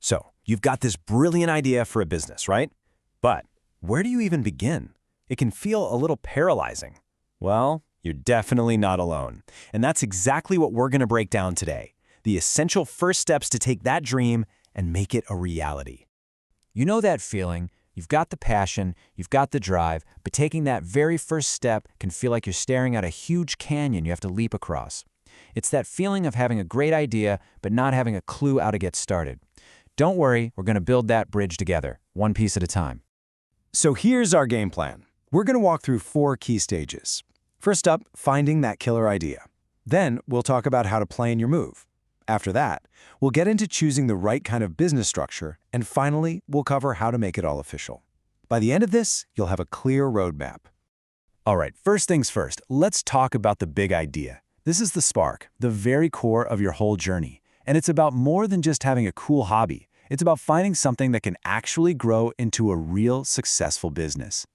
So, you've got this brilliant idea for a business, right? But where do you even begin? It can feel a little paralyzing. Well, you're definitely not alone. And that's exactly what we're going to break down today. The essential first steps to take that dream and make it a reality. You know that feeling? You've got the passion, you've got the drive, but taking that very first step can feel like you're staring at a huge canyon you have to leap across. It's that feeling of having a great idea, but not having a clue how to get started. Don't worry, we're going to build that bridge together, one piece at a time. So here's our game plan. We're going to walk through 4 key stages. First up, finding that killer idea. Then we'll talk about how to plan your move. After that, we'll get into choosing the right kind of business structure, and finally, we'll cover how to make it all official. By the end of this, you'll have a clear roadmap. All right, first things first, let's talk about the big idea. This is the spark, the very core of your whole journey. And it's about more than just having a cool hobby. It's about finding something that can actually grow into a real successful business.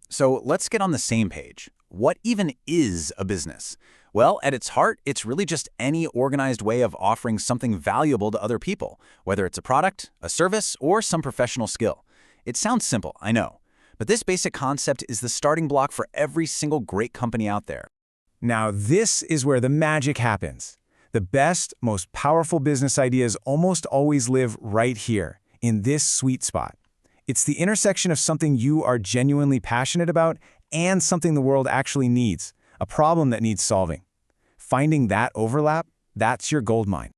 So let's get on the same page. What even is a business? Well, at its heart, it's really just any organized way of offering something valuable to other people, whether it's a product, a service, or some professional skill. It sounds simple, I know, but this basic concept is the starting block for every single great company out there. Now, this is where the magic happens. The best, most powerful business ideas almost always live right here, in this sweet spot. It's the intersection of something you are genuinely passionate about and something the world actually needs, a problem that needs solving. Finding that overlap, that's your goldmine.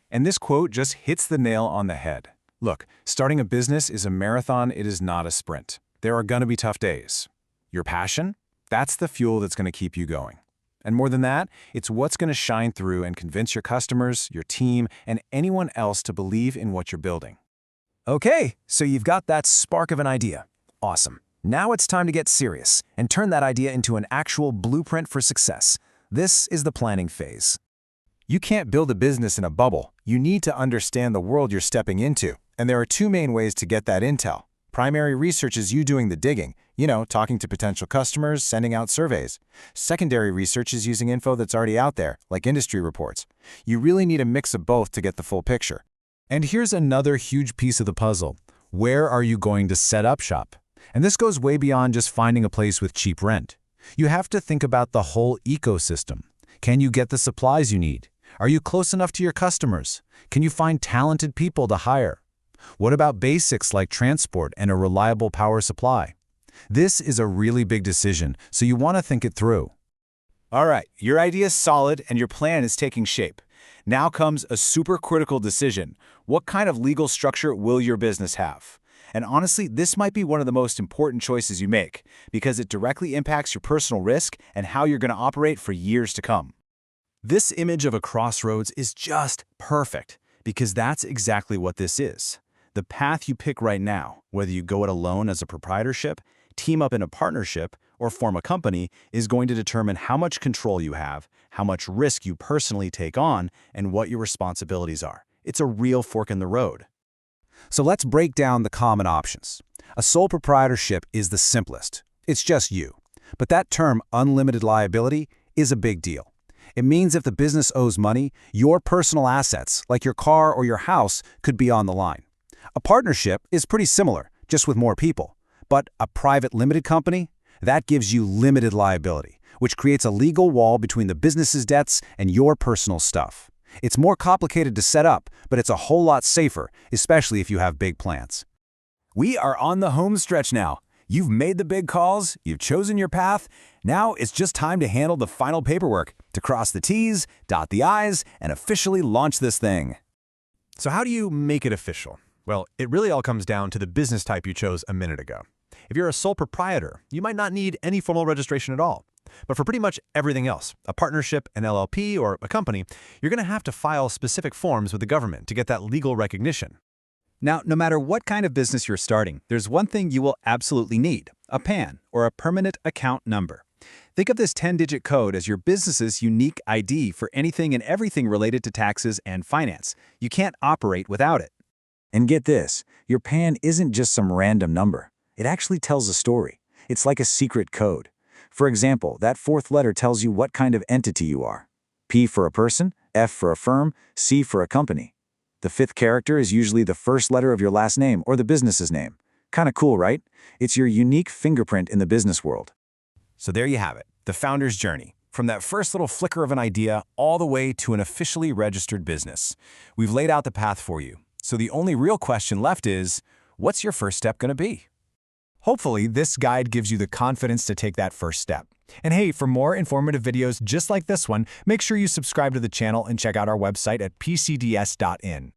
And this quote just hits the nail on the head. Look, starting a business is a marathon, it is not a sprint. There are gonna be tough days. Your passion? That's the fuel that's gonna keep you going. And more than that, it's what's gonna shine through and convince your customers, your team, and anyone else to believe in what you're building. Okay, so you've got that spark of an idea. Awesome. Now it's time to get serious and turn that idea into an actual blueprint for success. This is the planning phase. You can't build a business in a bubble. You need to understand the world you're stepping into. And there are 2 main ways to get that intel. Primary research is you doing the digging, talking to potential customers, sending out surveys. Secondary research is using info that's already out there, like industry reports. You really need a mix of both to get the full picture. And here's another huge piece of the puzzle. Where are you going to set up shop? And this goes way beyond just finding a place with cheap rent. You have to think about the whole ecosystem. Can you get the supplies you need? Are you close enough to your customers? Can you find talented people to hire? What about basics like transport and a reliable power supply? This is a really big decision, so you want to think it through. All right, your idea is solid and your plan is taking shape. Now comes a super critical decision. What kind of legal structure will your business have? And honestly, this might be one of the most important choices you make because it directly impacts your personal risk and how you're going to operate for years to come. This image of a crossroads is just perfect because that's exactly what this is. The path you pick right now, whether you go it alone as a proprietorship, team up in a partnership, or form a company, is going to determine how much control you have, how much risk you personally take on, and what your responsibilities are. It's a real fork in the road. So let's break down the common options. A sole proprietorship is the simplest. It's just you. But that term, unlimited liability, is a big deal. It means if the business owes money, your personal assets, like your car or your house, could be on the line. A partnership is pretty similar, just with more people. But a private limited company, that gives you limited liability, which creates a legal wall between the business's debts and your personal stuff. It's more complicated to set up, but it's a whole lot safer, especially if you have big plans. We are on the home stretch now. You've made the big calls, you've chosen your path. Now it's just time to handle the final paperwork, to cross the T's, dot the I's, and officially launch this thing. So how do you make it official? Well, it really all comes down to the business type you chose a minute ago. If you're a sole proprietor, you might not need any formal registration at all. But for pretty much everything else, a partnership, an LLP, or a company, you're going to have to file specific forms with the government to get that legal recognition. Now, no matter what kind of business you're starting, there's one thing you will absolutely need: a PAN, or a permanent account number. Think of this 10-digit code as your business's unique ID for anything and everything related to taxes and finance. You can't operate without it. And get this, your PAN isn't just some random number. It actually tells a story. It's like a secret code. For example, that 4th letter tells you what kind of entity you are. P for a person, F for a firm, C for a company. The fifth character is usually the first letter of your last name or the business's name. Kinda cool, right? It's your unique fingerprint in the business world. So there you have it, the founder's journey. From that first little flicker of an idea all the way to an officially registered business. We've laid out the path for you. So the only real question left is, what's your first step going to be? Hopefully, this guide gives you the confidence to take that first step. And hey, for more informative videos just like this one, make sure you subscribe to the channel and check out our website at pcds.in.